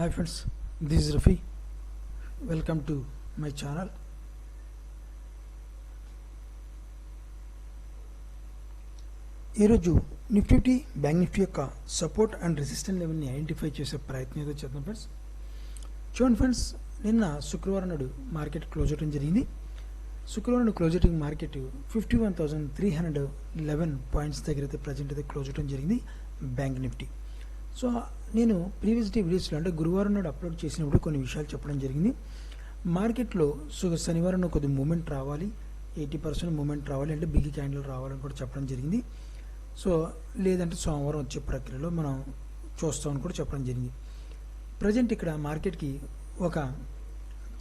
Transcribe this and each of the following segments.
Hi friends, this is Rafi. Welcome to my channel. ఈరోజు Nifty bank Nifty యొక్క support and resistance లెవెల్ని identify చేసే ప్రయత్నం ఏదో చేద్దాం ఫ్రెండ్స్. చూడండి ఫ్రెండ్స్, నిన్న శుక్రవారం నాడు మార్కెట్ క్లోజ్ అవడం జరిగింది. శుక్రవారం నాడు క్లోజ్ అవడం మార్కెట్ 51,311 పాయింట్స్ దగ్గర అయితే ప్రజెంట్ అయితే క్లోజ్ అవడం జరిగింది బ్యాంక్ నిఫ్టీ. సో నేను ప్రీవియస్ డే వీడియోస్లో అంటే గురువారం నాడు అప్లోడ్ చేసినప్పుడు కొన్ని విషయాలు చెప్పడం జరిగింది. మార్కెట్లో శనివారం కొద్ది మూమెంట్ రావాలి, 80% మూమెంట్ రావాలి, అంటే బిగ్ క్యాండిల్ రావాలని కూడా చెప్పడం జరిగింది. సో లేదంటే సోమవారం వచ్చే ప్రక్రియలో మనం చూస్తామని కూడా చెప్పడం జరిగింది. ప్రజెంట్ ఇక్కడ మార్కెట్కి ఒక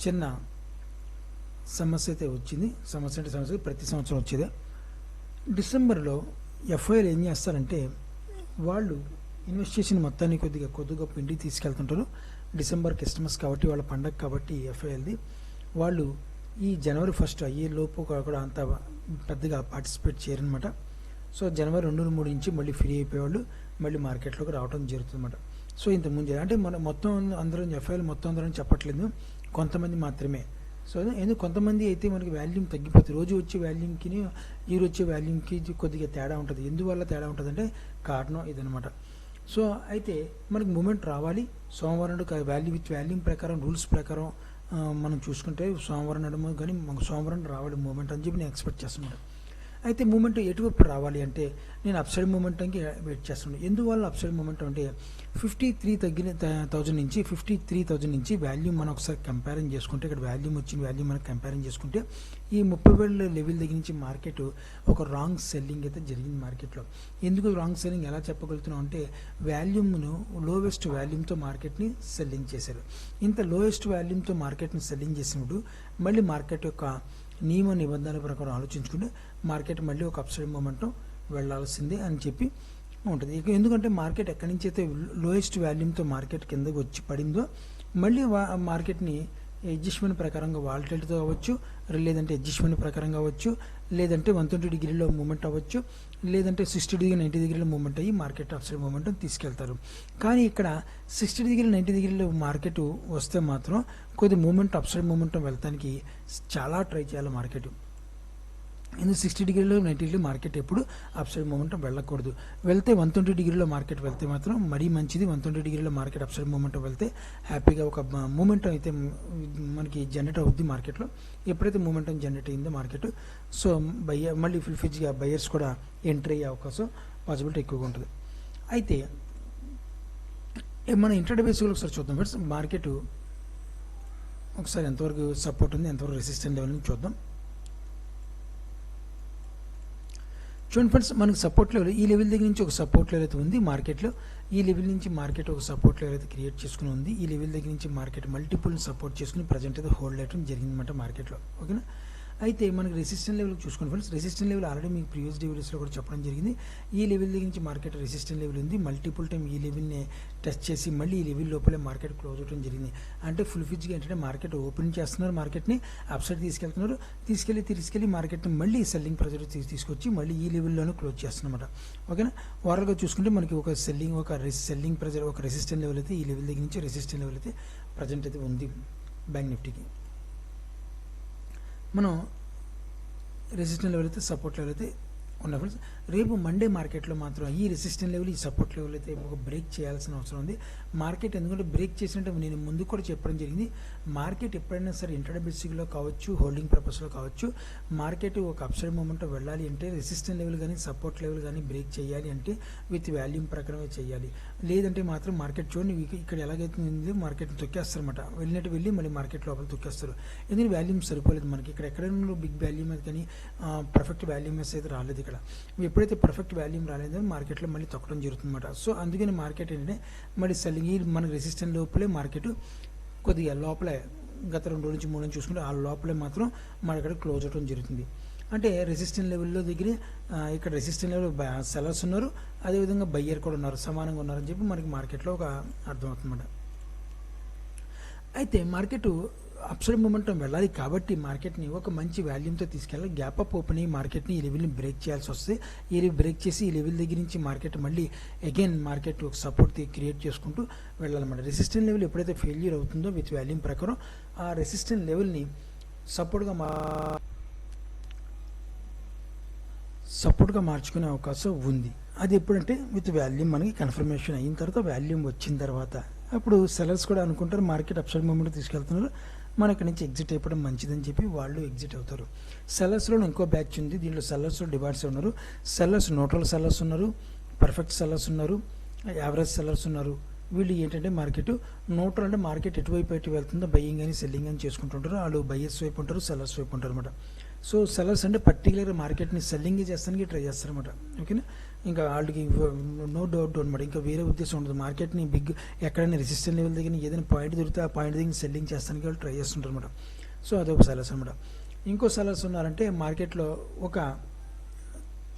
చిన్న సమస్య అయితే వచ్చింది. సమస్య అంటే సమస్య ప్రతి సంవత్సరం వచ్చేదే. డిసెంబర్లో ఎఫ్ఐలు ఏం చేస్తారంటే వాళ్ళు ఇన్వెస్ట్ చేసిన మొత్తాన్ని కొద్దిగా గొప్ప ఇంటికి తీసుకెళ్తుంటారు. డిసెంబర్ క్రిస్మస్ కాబట్టి వాళ్ళ పండగ కాబట్టి ఎఫ్ఐఎల్ది వాళ్ళు ఈ జనవరి 1 అయ్యే లోపు కూడా అంత పెద్దగా పార్టిసిపేట్ చేయరనమాట. సో జనవరి 2-3 నుంచి మళ్ళీ ఫ్రీ అయిపోయేవాళ్ళు మళ్ళీ మార్కెట్లోకి రావడం జరుగుతుందన్నమాట. సో ఇంతకుముందు అంటే మన మొత్తం అందరం ఎఫ్ఐఎల్ మొత్తం అందరం చెప్పట్లేదు, కొంతమంది మాత్రమే. సో ఎందుకు కొంతమంది అయితే మనకి వాల్యూమ్ తగ్గిపోతుంది. రోజు వచ్చే వాల్యూమ్కి ఈరోజు వచ్చే వాల్యూమ్కి కొద్దిగా తేడా ఉంటుంది. ఎందువల్ల తేడా ఉంటుంది అంటే కారణం ఇదనమాట. సో అయితే మనకి మూమెంట్ రావాలి. సోమవారం నాడు వాల్యూమ్ ప్రకారం రూల్స్ ప్రకారం మనం చూసుకుంటే సోమవారం నాడు కానీ మనకు సోమవారం రావాలి మూమెంట్ అని చెప్పి నేను ఎక్స్పెక్ట్ చేస్తున్నాను. అయితే మూమెంట్ ఎటువైపు రావాలి అంటే నేను అప్సైడ్ మూమెంట్కి వెయిట్ చేస్తున్నాను. ఎందువల్ల అప్సైడ్ మూమెంట్ అంటే 53,000 నుంచి 53,000 నుంచి వాల్యూమ్ మనం ఒకసారి కంపేరింగ్ చేసుకుంటే ఇక్కడ వాల్యూమ్ మనం కంపేరింగ్ చేసుకుంటే ఈ 30,000 లెవెల్ దగ్గర నుంచి మార్కెట్ ఒక రాంగ్ సెల్లింగ్ అయితే జరిగింది మార్కెట్లో. ఎందుకు రాంగ్ సెల్లింగ్ ఎలా చెప్పగలుగుతున్నాం అంటే వాల్యూమ్ను లోవెస్ట్ వాల్యూమ్తో మార్కెట్ని సెల్లింగ్ చేశారు. ఇంత లోయెస్ట్ వాల్యూమ్తో మార్కెట్ని సెల్లింగ్ చేసినప్పుడు మళ్ళీ మార్కెట్ యొక్క నియమ నిబంధనల ప్రకారం ఆలోచించుకుంటే మార్కెట్ మళ్ళీ ఒక అప్సైడ్ మూమెంట్ వెళ్లాల్సిందే అని చెప్పి ఉంటుంది. ఎందుకంటే మార్కెట్ ఎక్కడి నుంచి అయితే లోయెస్ట్ వాల్యూమ్తో మార్కెట్ కిందకి వచ్చి పడిందో మళ్ళీ మార్కెట్ని అడ్జస్ట్మెంట్ ప్రకారంగా వాలటిలిటీతో అవ్వచ్చు, లేదంటే అడ్జస్ట్మెంట్ ప్రకారంగా అవ్వచ్చు, లేదంటే 120 డిగ్రీలో మూమెంట్ అవ్వచ్చు, లేదంటే 60 డిగ్రీ 90 డిగ్రీలో మూమెంట్ అయ్యి మార్కెట్ అప్సైడ్ మూమెంట్ తీసుకెళ్తారు. కానీ ఇక్కడ 60 డిగ్రీ 90 డిగ్రీలో మార్కెట్ వస్తే మాత్రం కొద్ది మూమెంట్ అప్సైడ్ మూమెంట్ వెళ్తానికి చాలా ట్రై చేయాలి మార్కెట్. ఎందుకు 60 డిగ్రీలో 90 డిగ్రీ మార్కెట్ ఎప్పుడు అప్సైడ్ మూమెంట్ వెళ్ళకూడదు. వెళ్తే 120 డిగ్రీలో మార్కెట్ వెళ్తే మాత్రం మరీ మంచిది. 120 డిగ్రీలో మార్కెట్ అప్సైడ్ మూమెంట్ వెళ్తే హ్యాపీగా ఒక మూమెంట్ అయితే మనకి జనరేట్ అవుద్ది మార్కెట్లో. ఎప్పుడైతే మూమెంటం జనరేట్ అయిందో మార్కెట్ సో మళ్ళీ ఫుల్ఫిజ్గా బయర్స్ కూడా ఎంట్రీ అయ్యే అవకాశం పాసిబిలిటీ ఎక్కువగా ఉంటుంది. అయితే మన ఇంట్రాడే బేసిక్లో ఒకసారి చూద్దాం ఫ్రెండ్స్. మార్కెట్ ఒకసారి ఎంతవరకు సపోర్ట్ ఉంది, ఎంతవరకు రెసిస్టెంట్ లెవెల్ నుంచి చూద్దాం. చూడండి ఫ్రెండ్స్, మనకి సపోర్ట్ లెవెల్ ఈ లెవెల్ దగ్గర నుంచి ఒక సపోర్ట్ లెవెల్ అయితే ఉంది మార్కెట్లో. ఈ లెవెల్ నుంచి మార్కెట్ ఒక సపోర్ట్ లెవెల్ అయితే క్రియేట్ చేసుకుని ఉంది. ఈ లెవెల్ దగ్గర నుంచి మార్కెట్ మల్టిపుల్ సపోర్ట్ చేసుకుని ప్రజెంట్ అయితే హోల్డ్ అయ్యడం జరిగిందన్నమాట మార్కెట్లో. ఓకేనా. అయితే మనకి రెసిస్టెంట్ లెవెల్ చూసుకోండి ఫ్రెండ్స్. రెసిస్టెంట్ లెవెల్ ఆల్రెడీ మీకు ప్రీవియస్ వీడియోస్లో కూడా చెప్పడం జరిగింది. ఈ లెవెల్ దగ్గర నుంచి మార్కెట్ రెసిస్టెంట్ లెవెల్ ఉంది. మల్టిపుల్ టైం ఈ లెవెల్ని టెస్ట్ చేసి మళ్ళీ ఈ లెవెల్ లోపలే మార్కెట్ క్లోజ్ అవడం జరిగింది. అంటే ఫుల్ ఫిజ్గా ఏంటంటే మార్కెట్ ఓపెన్ చేస్తున్నారు, మార్కెట్ని అప్సైడ్ తీసుకెళ్తున్నారు, తీసుకెళ్ళి మార్కెట్ని మళ్ళీ సెల్లింగ్ ప్రెజర్ తీసుకొచ్చి మళ్ళీ ఈ లెవెల్లోనే క్లోజ్ చేస్తున్నమాట. ఓకేనా. ఓవరాల్గా చూసుకుంటే మనకి ఒక సెల్లింగ్ ప్రెజర్ ఒక రెసిస్టెంట్ లెవెల్ అయితే ఈ లెవెల్ దగ్గర నుంచి రెసిస్టెంట్ లెవెల్ అయితే ప్రజెంట్ అయితే ఉంది బ్యాంక్ నిఫ్టీకి. మనం రెసిస్టెంట్ లెవెల్ అయితే సపోర్ట్ లెవెల్ అయితే ఉన్న ఫ్రెండ్స్. రేపు మండే మార్కెట్లో మాత్రం ఈ రెసిస్టెంట్ లెవెల్ ఈ సపోర్ట్ లెవెల్ అయితే ఒక బ్రేక్ చేయాల్సిన అవసరం ఉంది మార్కెట్. ఎందుకంటే బ్రేక్ చేసినట్టు నేను ముందు కూడా చెప్పడం జరిగింది. మార్కెట్ ఎప్పుడైనా సరే ఇంట్రాడే బేసిక్లో కావచ్చు, హోల్డింగ్ పర్పస్లో కావచ్చు, మార్కెట్ ఒక అప్సైడ్ మూమెంట్ వెళ్ళాలి అంటే రెసిస్టెంట్ లెవెల్ కానీ సపోర్ట్ లెవెల్ కానీ బ్రేక్ చేయాలి అంటే విత్ వాల్యూమ్ ప్రకారమే చేయాలి. లేదంటే మాత్రం మార్కెట్ చూడండి ఇక్కడ ఎలాగైతే మార్కెట్ని తొక్కేస్తారన్నమాట. వెళ్ళి మళ్ళీ మార్కెట్ లోపల తొక్కేస్తారు. ఎందుకంటే వాల్యూమ్ సరిపోలేదు మనకి. ఇక్కడ ఎక్కడైనా బిగ్ వాల్యూమ్ అయితే కానీ పర్ఫెక్ట్ వాల్యూమ్స్ అయితే రాలేదు. ఇక్కడ ఎప్పుడైతే పర్ఫెక్ట్ వాల్యూమ్ రాలేదో మార్కెట్లో మళ్ళీ తొక్కడం జరుగుతుందన్నమాట. సో అందుకని మార్కెట్ ఏంటంటే మళ్ళీ సెల్లింగ్ మన రెసిస్టెంట్ లోపలే మార్కెట్ కొద్దిగా లోపలే గత 2 రోజుల నుంచి 3 నుంచి చూసుకుంటే ఆ లోపలే మాత్రం మార్కెట్ క్లోజ్ అవడం జరుగుతుంది. అంటే రెసిస్టెంట్ లెవెల్లో దగ్గర ఇక్కడ రెసిస్టెంట్ లెవెల్ సెల్లర్స్ ఉన్నారు, అదేవిధంగా బయ్యర్ కూడా ఉన్నారు, సమానంగా ఉన్నారని చెప్పి మనకి మార్కెట్లో ఒక అర్థమవుతుందన్నమాట. అయితే మార్కెట్ అప్సైడ్ మూమెంటం వెళ్ళాలి కాబట్టి మార్కెట్ని ఒక మంచి వాల్యూమ్తో తీసుకెళ్ళాలి. గ్యాప్ అప్ ఓపెన్ అయ్యి మార్కెట్ని ఈ లెవెల్ని బ్రేక్ చేయాల్సి వస్తే ఈ లెవెల్ బ్రేక్ చేసి ఈ లెవెల్ దగ్గర నుంచి మార్కెట్ మళ్ళీ అగైన్ మార్కెట్ ఒక సపోర్ట్ క్రియేట్ చేసుకుంటూ వెళ్ళాలన్నమాట. రెసిస్టెంట్ లెవెల్ ఎప్పుడైతే ఫెయిల్యూర్ అవుతుందో విత్ వాల్యూమ్ ప్రకారం ఆ రెసిస్టెంట్ లెవెల్ని సపోర్ట్గా మార్చుకునే అవకాశం ఉంది. అది ఎప్పుడంటే విత్ వాల్యూమ్ మనకి కన్ఫర్మేషన్ అయిన తర్వాత, వాల్యూమ్ వచ్చిన తర్వాత అప్పుడు సెలర్స్ కూడా అనుకుంటారు మార్కెట్ అప్సైడ్ మూమెంట్ తీసుకెళ్తున్నారు, మన ఇక్కడి నుంచి ఎగ్జిట్ అయిపోవడం మంచిదని చెప్పి వాళ్ళు ఎగ్జిట్ అవుతారు. సెల్లర్స్లో ఇంకో బ్యాచ్ ఉంది. దీంట్లో సెల్లర్స్లో డివైడ్స్ ఉన్నారు. సెల్లర్స్ న్యూట్రల్ సెల్లర్స్ ఉన్నారు, పర్ఫెక్ట్ సెల్లర్స్ ఉన్నారు, యావరేజ్ సెల్లర్స్ ఉన్నారు. వీళ్ళు ఏంటంటే మార్కెట్ న్యూట్రల్ అంటే మార్కెట్ ఎటువైపు ఎటు వెళ్తుందో బయ్యింగ్ అని సెల్లింగ్ అని చేసుకుంటుంటారు. వాళ్ళు బయ్యర్స్ వైపు ఉంటారు, సెల్లర్స్ వైపు ఉంటారు అనమాట. సో సెల్లర్స్ అంటే పర్టికులర్ మార్కెట్ని సెల్లింగ్ చేస్తానికి ట్రై చేస్తారనమాట. ఓకేనా, ఇంకా వాళ్ళకి నో డౌట్ అనమాట, ఇంకా వేరే ఉద్దేశం ఉండదు. మార్కెట్ని ఎక్కడైనా రెసిస్టెంట్ లెవెల్ దగ్గర ఏదైనా పాయింట్ దొరికితే ఆ పాయింట్ దగ్గర సెల్లింగ్ చేస్తానికి వాళ్ళు ట్రై చేస్తుంటారు అనమాట. సో అదొక సెల్లర్స్ అనమాట. ఇంకో సెల్లర్స్ ఉన్నారంటే మార్కెట్లో ఒక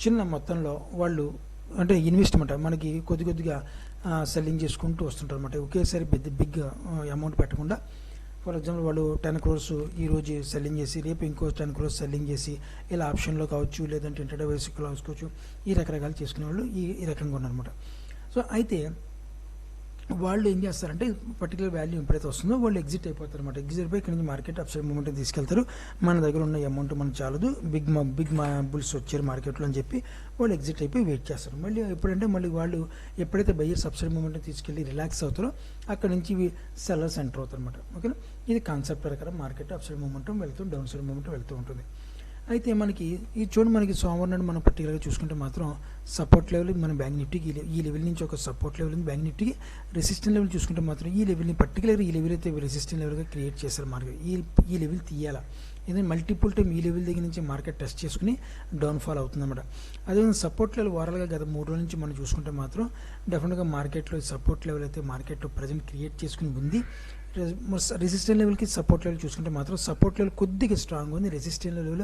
చిన్న మొత్తంలో వాళ్ళు అంటే ఇన్వెస్ట్మెంట్ మనకి కొద్దిగా సెల్లింగ్ చేసుకుంటూ వస్తుంటారు అనమాట. ఒకేసారి బిగ్ అమౌంట్ పెట్టకుండా, ఫర్ ఎగ్జాంపుల్ వాళ్ళు 10 crores ఈరోజు సెల్లింగ్ చేసి రేపు ఇంకో 10 crores సెల్లింగ్ చేసి ఇలా ఆప్షన్లో కావచ్చు, లేదంటే ఇంటర్డేస్ కావచ్చు, ఈ రకరకాలు చేసుకునే వాళ్ళు ఈ రకంగా ఉన్నారన్నమాట. సో అయితే వాళ్ళు ఏం చేస్తారంటే పర్టికులర్ వాల్యూ ఎప్పుడైతే వస్తుందో వాళ్ళు ఎగ్జిట్ అయిపోతారు అనమాట. ఎగ్జిట్ అయిపోయి ఇక్కడ నుంచి మార్కెట్ అప్సైడ్ మూమెంట్ తీసుకెళ్తారు. మన దగ్గర ఉన్న అమౌంట్ మనకు చాలదు, బిగ్ బుల్స్ వచ్చారు మార్కెట్లో అని చెప్పి వాళ్ళు ఎగ్జిట్ అయిపోయి వెయిట్ చేస్తారు. మళ్ళీ ఎప్పుడంటే మళ్ళీ వాళ్ళు ఎప్పుడైతే బయ్యర్స్ అప్సైడ్ మూమెంట్ తీసుకెళ్ళి రిలాక్స్ అవుతారో అక్కడ నుంచి సెల్లర్స్ ఎంటర్ అవుతారు అనమాట. ఓకేనా, ఇది కాన్సెప్ట్ ప్రకారం మార్కెట్ అప్సైడ్ మూమెంటం వెళ్తూ డౌన్ సైడ్ మూమెంటం వెళ్తూ ఉంటుంది. అయితే మనకి ఈ చూడండి, మనకి సోమవారం నాడు మనం పర్టికులర్గా చూసుకుంటే మాత్రం సపోర్ట్ లెవెల్ మన బ్యాంక్ నిఫ్టీకి ఈ లెవెల్ నుంచి ఒక సపోర్ట్ లెవెల్ ఉంది. బ్యాంక్ నిఫ్టీకి రెసిస్టెంట్ లెవెల్ చూసుకుంటే మాత్రం ఈ లెవెల్ని పర్టికులర్ ఈ లెవెల్ అయితే రెసిస్టెంట్ లెవెల్గా క్రియేట్ చేస్తారు మార్కెట్. ఈ లెవెల్ తీయాలా, ఎందుకంటే మల్టిపుల్ టైం ఈ లెవెల్ దగ్గర నుంచి మార్కెట్ టెస్ట్ చేసుకుని డౌన్ఫాల్ అవుతుందన్నమాట. అదేవిధంగా సపోర్ట్ లెవెల్ వారాలుగా గత 3 రోజుల నుంచి మనం చూసుకుంటే మాత్రం డెఫినెట్గా మార్కెట్లో సపోర్ట్ లెవెల్ అయితే మార్కెట్లో ప్రజెంట్ క్రియేట్ చేసుకుని ఉంది. రెసిస్టెంట్ లెవెల్కి సపోర్ట్ లెవెల్ చూసుకుంటే మాత్రం సపోర్ట్ లెవెల్ కొద్దిగా స్ట్రాంగ్ ఉంది, రెసిస్టెంట్ లెవెల్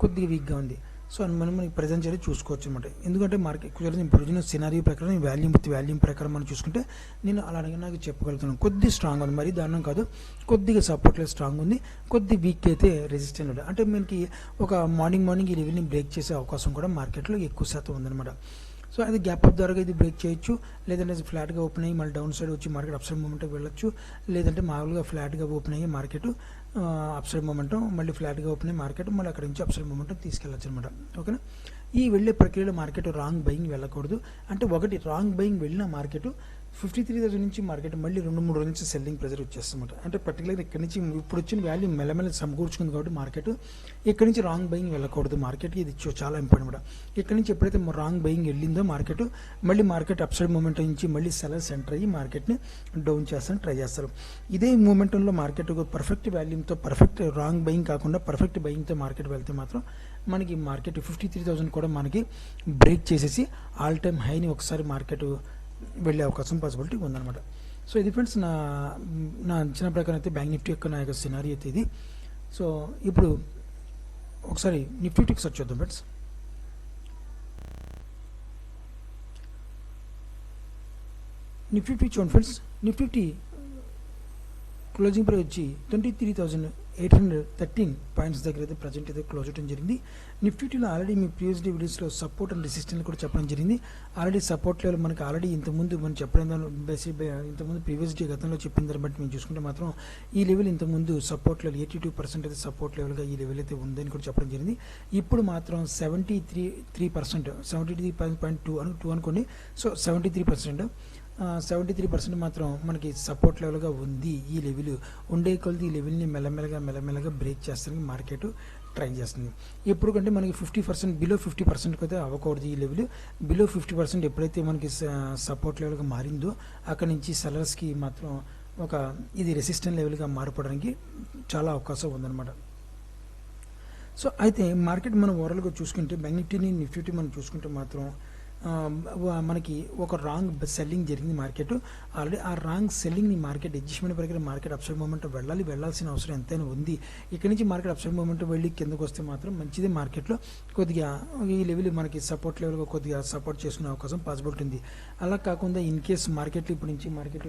కొద్దిగా వీక్గా ఉంది. సో మనం ప్రజెంట్ చేయాలి చూసుకోవచ్చు అనమాట. ఎందుకంటే మార్కెట్ ఇప్పుడు సినారీ ప్రకారం వాల్యూమ్ ప్రకారం మనం చూసుకుంటే నేను అలాగే నాకు చెప్పగలుగుతున్నాను కొద్ది స్ట్రాంగ్ ఉంది, మరీ దారుణం కాదు, కొద్దిగా సపోర్ట్ లెవెల్ స్ట్రాంగ్ ఉంది, కొద్ది వీక్ అయితే రెసిస్టెంట్ ఉంది. అంటే మనకి ఒక మార్నింగ్ ఈ లెవెల్ని బ్రేక్ చేసే అవకాశం కూడా మార్కెట్లో ఎక్కువ శాతం ఉందన్నమాట. సో అది గ్యాప్ అప్ ద్వారా ఇది బ్రేక్ చేయొచ్చు, లేదంటే ఫ్లాట్గా ఓపెన్ అయ్యి మళ్ళీ డౌన్ సైడ్ వచ్చి మార్కెట్ అప్సైడ్ మూమెంట్కి వెళ్ళొచ్చు, లేదంటే మామూలుగా ఫ్లాట్గా ఓపెన్ అయ్యి మార్కెట్ అప్సైడ్ మూమెంటం మళ్ళీ ఫ్లాట్గా ఓపెన్ అయ్యి మార్కెట్ మళ్ళీ అక్కడ నుంచి అప్సైడ్ మూమెంటం తీసుకెళ్ళచ్చు అనమాట. ఓకేనా, ఈ వెళ్ళే ప్రక్రియలో మార్కెట్ రాంగ్ బయింగ్ వెళ్ళకూడదు. అంటే ఒకటి రాంగ్ బయింగ్ వెళ్ళిన మార్కెట్ 53,000 నుంచి మార్కెట్ మళ్ళీ 2-3 రోజుల నుంచి సెల్లింగ్ ప్రెజర్ వచ్చేస్తుందన్నమాట. అంటే పర్టికులర్గా ఇక్కడ నుంచి ఇప్పుడు వచ్చిన వాల్యూ మెల్లమెల్ల సమకూర్చుకుంది కాబట్టి మార్కెట్ ఇక్కడ నుంచి రాంగ్ బయింగ్ వెళ్ళకూడదు. మార్కెట్కి ఇది చాలా ఇంపార్టెంట్ అనమాట. ఇక్కడ నుంచి ఎప్పుడైతే రాంగ్ బయింగ్ వెళ్ళిందో మార్కెట్ అప్సైడ్ మూమెంట్ నుంచి మళ్ళీ సెలర్స్ ఎంటర్ అయ్యి మార్కెట్ని డౌన్ చేస్తాను ట్రై చేస్తారు. ఇదే మూమెంటంలో మార్కెట్ పర్ఫెక్ట్ వాల్యూమ్తో పర్ఫెక్ట్ రాంగ్ బయింగ్ కాకుండా పర్ఫెక్ట్ బయింగ్తో మార్కెట్ వెళ్తే మాత్రం మనకి మార్కెట్ 53,000 కూడా మనకి బ్రేక్ చేసేసి ఆల్ టైమ్ హైని ఒకసారి మార్కెట్ వెళ్ళే అవకాశం పాసిబిలిటీ ఉందన్నమాట. సో ఇది ఫ్రెండ్స్ నా అంచనా ప్రకారం అయితే బ్యాంక్ నిఫ్టీ యొక్క నా యొక్క సినారీ అయితే ఇది. సో ఇప్పుడు ఒకసారి నిఫ్టీకి సెర్చ్ చేద్దాం ఫ్రెండ్స్. నిఫ్టీ చూడండి ఫ్రెండ్స్, నిఫ్టీ క్లోజింగ్ ప్రైస్ వచ్చి 23,813 పాయింట్స్ దగ్గర అయితే ప్రజెంట్ అయితే క్లోజ్ అవడం జరిగింది. నిఫ్టీలో ఆల్రెడీ మీ ప్రీవియస్ వీడియోస్లో సపోర్ట్ అండ్ రెసిస్టెన్స్ కూడా చెప్పడం జరిగింది. ఆల్రెడీ సపోర్ట్ లెవెల్ మనకి ఆల్రెడీ ఇంతకుముందు మనం చెప్పడం ఇంతకుముందు ప్రీవియస్ డే గతంలో చెప్పిన దాన్ని బట్టి మేము చూసుకుంటే మాత్రం ఈ లెవెల్ ఇంతకుముందు సపోర్ట్ లెవెల్ 82% అయితే సపోర్ట్ లెవెల్గా ఈ లెవెల్ అయితే ఉందని కూడా చెప్పడం జరిగింది. ఇప్పుడు మాత్రం 73%, 73.2 అనుకోండి. సో 73% మాత్రం మనకి సపోర్ట్ లెవెల్గా ఉంది. ఈ లెవెల్ ఉండే కొలది ఈ లెవెల్ని మెల్లమెల్లగా బ్రేక్ చేస్తానికి మార్కెట్ ట్రై చేస్తుంది. ఎప్పుడు కంటే మనకి 50% బిలో 50% అయితే అవ్వకూడదు. ఈ లెవెల్ బిలో 50% ఎప్పుడైతే మనకి సపోర్ట్ లెవెల్గా మారిందో అక్కడ నుంచి సెల్లర్స్కి మాత్రం ఇది రెసిస్టెంట్ లెవెల్గా మారిపోవడానికి చాలా అవకాశం ఉందన్నమాట. సో అయితే మార్కెట్ మనం ఓవరాల్గా చూసుకుంటే బ్యాంక్ నిఫ్టీ మనం చూసుకుంటే మాత్రం మనకి ఒక రాంగ్ సెల్లింగ్ జరిగింది మార్కెట్. ఆల్రెడీ ఆ రాంగ్ సెల్లింగ్ని మార్కెట్ అడ్జస్ట్మెంట్ ప్రకారం మార్కెట్ అప్సైడ్ మూమెంట్ వెళ్ళాల్సిన అవసరం ఎంతైనా ఉంది. ఇక్కడి నుంచి మార్కెట్ అప్సైడ్ మూమెంట్ వెళ్ళి కిందకు వస్తే మాత్రం మంచిది. మార్కెట్లో కొద్దిగా ఈ లెవెల్ మనకి సపోర్ట్ లెవెల్గా కొద్దిగా సపోర్ట్ చేసుకునే అవకాశం పాసిబిలిటీ ఉంది. అలా కాకుండా ఇన్ కేస్ మార్కెట్లో ఇప్పటి నుంచి మార్కెట్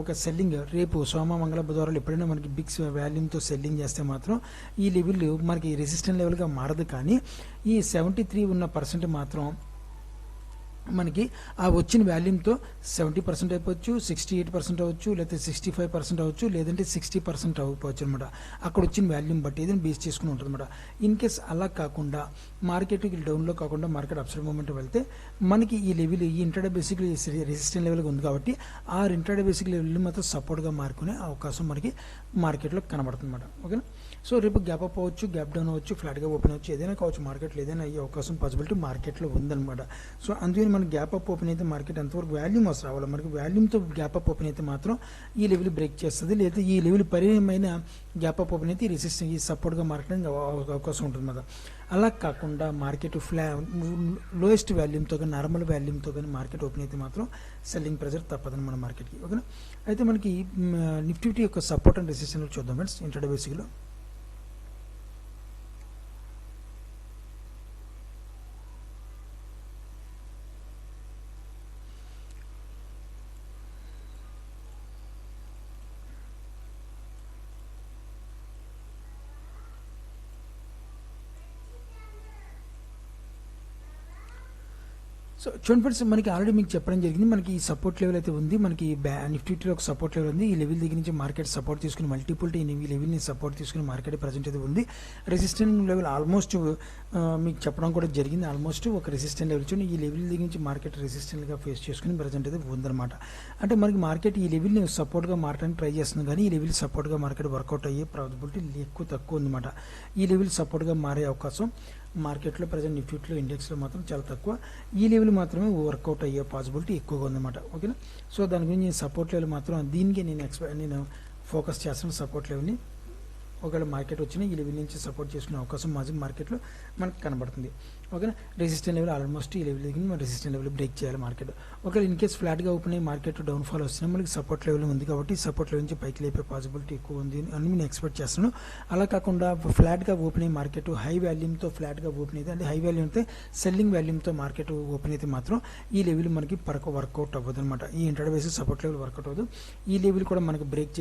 ఒక సెల్లింగ్ రేపు సోమ మంగళ బుధవారాలు ఎప్పుడైనా మనకి బిగ్స్ వాల్యూమ్తో సెల్లింగ్ చేస్తే మాత్రం ఈ లెవెల్ మనకి రెసిస్టెంట్ లెవెల్గా మారదు. కానీ ఈ 73 ఉన్న పర్సెంట్ మాత్రం మనకి ఆ వచ్చిన వాల్యూమ్తో 70% అయిపోవచ్చు, 68% అవ్వచ్చు, లేకపోతే 65% అవ్వచ్చు, లేదంటే 60% అవ్వచ్చు అనమాట. అక్కడ వచ్చిన వాల్యూమ్ బట్టి ఏదైనా బేస్ చేసుకుని ఉంటుంది అనమాట. ఇన్ కేస్ అలా కాకుండా మార్కెట్ డౌన్లో కాకుండా మార్కెట్ అప్సైడ్ మూమెంట్ వెళ్తే మనకి ఈ లెవెల్ ఈ ఇంట్రాడే బేసిక్లీ రెసిస్టెంట్ లెవెల్గా ఉంది కాబట్టి ఆ ఇంట్రాడే బేసిక్ లెవెల్ మాత్రం సపోర్ట్గా మారుకునే అవకాశం మనకి మార్కెట్లో కనబడుతుంది అనమాట. ఓకేనా. సో రేపు గ్యాప్ అప్ అవ్వచ్చు, గ్యాప్ డౌన్ అవ్వచ్చు, ఫ్లాట్గా ఓపెన్ అవ్వచ్చు, ఏదైనా కావచ్చు. మార్కెట్లో ఏదైనా అయ్యే అవకాశం పాసిబిలిటీ మార్కెట్లో ఉందన్నమాట. సో అందుకని మనకి గ్యాప్ అప్ ఓపెన్ అయితే మార్కెట్ ఎంతవరకు వాల్యూమ్ వస్తుంది రావాలి. మనకి వాల్యూమ్తో గ్యాప్ అప్ ఓపెన్ అయితే మాత్రం ఈ లెవెల్ బ్రేక్ చేస్తుంది, లేదా ఈ లెవెల్ పరిణమైన గ్యాప్ అప్ ఓపెన్ అయితే ఈ సపోర్ట్గా మారడానికి అవకాశం ఉంటుంది కదా. అలా కాకుండా మార్కెట్ లోయెస్ట్ వాల్యూమ్తో కానీ నార్మల్ వాల్యూమ్తో కానీ మార్కెట్ ఓపెన్ అయితే మాత్రం సెల్లింగ్ ప్రెజర్ తప్పదని మన మార్కెట్కి. ఓకేనా. అయితే మనకి నిఫ్టీ యొక్క సపోర్ట్ అండ్ రెసిస్టెన్స్ చూద్దాం ఫ్రెండ్స్ ఇంట్రాడే బేసిక్లో. సో చూడండి ఫ్రెండ్స్, మనకి ఆల్రెడీ మీకు చెప్పడం జరిగింది. మనకి ఈ సపోర్ట్ లెవెల్ అయితే ఉంది. మనకి నిఫ్టీలో ఒక సపోర్ట్ లెవెల్ ఉంది. ఈ లెవెల్ దగ్గర నుంచి మార్కెట్ సపోర్ట్ తీసుకుని మల్టిపుల్ ఈ లెవెల్ని సపోర్ట్ తీసుకుని మార్కెట్ ప్రజెంట్ అయితే ఉంది. రెసిస్టెంట్ లెవెల్ ఆల్మోస్ట్ మీకు చెప్పడం కూడా జరిగింది. ఆల్మోస్ట్ ఒక రెసిస్టెంట్ లెవెల్ చూడండి, ఈ లెవెల్ దగ్గర నుంచి మార్కెట్ రెసిస్టెంట్గా ఫేస్ చేసుకుని ప్రజెంట్ అయితే ఉందన్నమాట. అంటే మనకి మార్కెట్ ఈ లెవెల్ని సపోర్ట్గా మారడానికి ట్రై చేస్తుంది, కానీ ఈ లెవెల్ సపోర్ట్గా మార్కెట్ వర్కౌట్ అయ్యే ప్రాబిలిటీ తక్కువ ఉందన్నమాట. ఈ లెవెల్ సపోర్ట్గా మారే అవకాశం మార్కెట్లో ప్రజెంట్ నిఫ్టీలో ఇండెక్స్లో మాత్రం చాలా తక్కువ. ఈ లెవెల్ మాత్రమే వర్కౌట్ అయ్యే పాసిబిలిటీ ఎక్కువగా ఉందన్నమాట. ఓకేనా. సో దాని గురించి సపోర్ట్ లెవెల్ మాత్రం దీనికి నేను ఫోకస్ చేస్తాను. సపోర్ట్ లెవెల్ని ఒకవేళ మార్కెట్ వచ్చినా ఈ లెవెల్ నుంచి సపోర్ట్ చేసుకునే అవకాశం మార్కెట్లో మనకు కనబడుతుంది. ఓకేనా. రెసిస్టెంట్ లెవెల్ ఆల్మోస్ట్ ఈ లెవెల్ దగ్గర మనం రెసిస్టెంట్ లెవెల్ బ్రేక్ చేయాలి మార్కెట్. ఒకవేళ ఇన్ కేస్ ఫ్లాట్గా ఓపెన్ అయ్యి మార్కెట్ డౌన్ఫాల్ వస్తున్నా మనకి సపోర్ట్ లెవెల్ ఉంది కాబట్టి సపోర్ట్ లెవెల్ నుంచి పైకి లేపే పాసిబిలిటీ ఎక్కువ ఉంది అని నేను ఎక్స్పెక్ట్ చేస్తున్నాను. అలా కాకుండా ఫ్లాట్గా ఓపెన్ అయ్యి మార్కెట్ హై వాల్యూమ్తో ఫ్లాట్గా ఓపెన్ అయితే అంటే హై వాల్యూమ్ అయితే సెల్లింగ్ వాల్యూమ్తో మార్కెట్ ఓపెన్ అయితే మాత్రం ఈ లెవెల్ మనకి వర్కౌట్ అవ్వదు అనమాట. ఈ intraday basis support level work out అవ్వదు. ఈ లెవెల్ కూడా మనకి బ్రేక్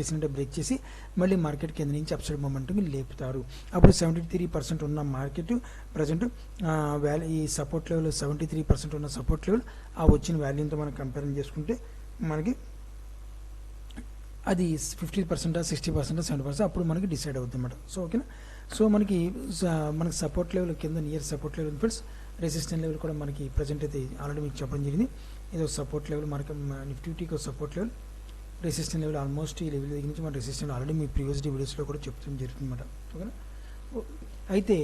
చేసి మళ్ళీ మార్కెట్ కింద నుంచి అప్సైడ్ మొమెంటం లేపుతారు. అప్పుడు 73% ఉన్న మార్కెట్ ప్రజెంట్ ఈ సపోర్ట్ లెవెల్ 73% ఉన్న సపోర్ట్ లెవెల్ ఆ వచ్చిన వాల్యూమ్తో మనం కంపేర్ చేసుకుంటే మనకి అది 50%, 60%, 70% అప్పుడు మనకి డిసైడ్ అవుతుంది అన్నమాట. సో ఓకేనా. సో మనకి సపోర్ట్ లెవెల్ కింద near support level friends, resistant level కూడా మనకి ప్రజెంట్ అయితే ఆల్రెడీ మీకు చెప్పడం జరిగింది. ఇది సపోర్ట్ లెవెల్ మనకి నిఫ్టీకి support level, resistant level almost ఈ లెవెల్ దగ్గర నుంచి మన రెసిస్టెంట్ ఆల్రెడీ మీ ప్రీవియస్ వీడియోస్లో కూడా చెప్తాం జరుగుతుంది అన్నమాట. ఓకేనా. అయితే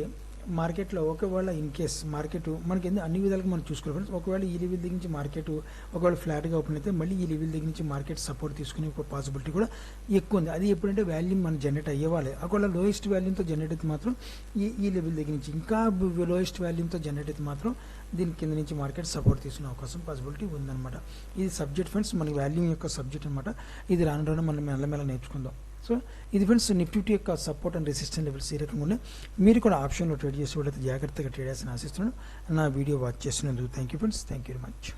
మార్కెట్లో ఒకవేళ ఇన్ కేస్ మార్కెట్ మనకి అన్ని విధాలుగా మనం చూసుకోవాలి ఫ్రెండ్స్. ఒకవేళ ఈ లెవెల్ దగ్గర నుంచి మార్కెట్ ఒకవేళ ఫ్లాట్గా ఓపెన్ అయితే మళ్ళీ ఈ లెవెల్ దగ్గర నుంచి మార్కెట్ సపోర్ట్ తీసుకునే ఒక పాసిబిలిటీ కూడా ఎక్కువ ఉంది. అది ఎప్పుడంటే వాల్యూమ్ మనం జనరేట్ అయ్యేవాళ్ళే. ఒకవేళ లోయెస్ట్ వాల్యూమ్తో జనరేట్ అయితే మాత్రం ఈ లెవెల్ దగ్గర నుంచి ఇంకా లోయెస్ట్ వాల్యూమ్తో జనరేట్ అయితే మాత్రం దీని కింద నుంచి మార్కెట్ సపోర్ట్ తీసుకునే అవకాశం పాసిబిలిటీ ఉందన్నమాట. ఇది సబ్జెక్ట్ ఫ్రెండ్స్, మనకి వాల్యూమ్ యొక్క సబ్జెక్ట్ అనమాట. ఇది రాను మనం మెల్లమెల్ల నేర్చుకుందాం. సో ఇది ఫ్రెండ్స్ నిఫ్టీ యొక్క సపోర్ట్ అండ్ రెసిస్టెంట్ లెవెల్స్ ఈ రకంగా ఉన్నాయి. మీరు కూడా ఆప్షన్లో ట్రేడ్ చేసేవాళ్ళైతే జాగ్రత్తగా ట్రేడ్ చేయాలని ఆశిస్తున్నాను. నా వీడియో వాచ్ చేసినందుకు thank you friends. Thank you very much.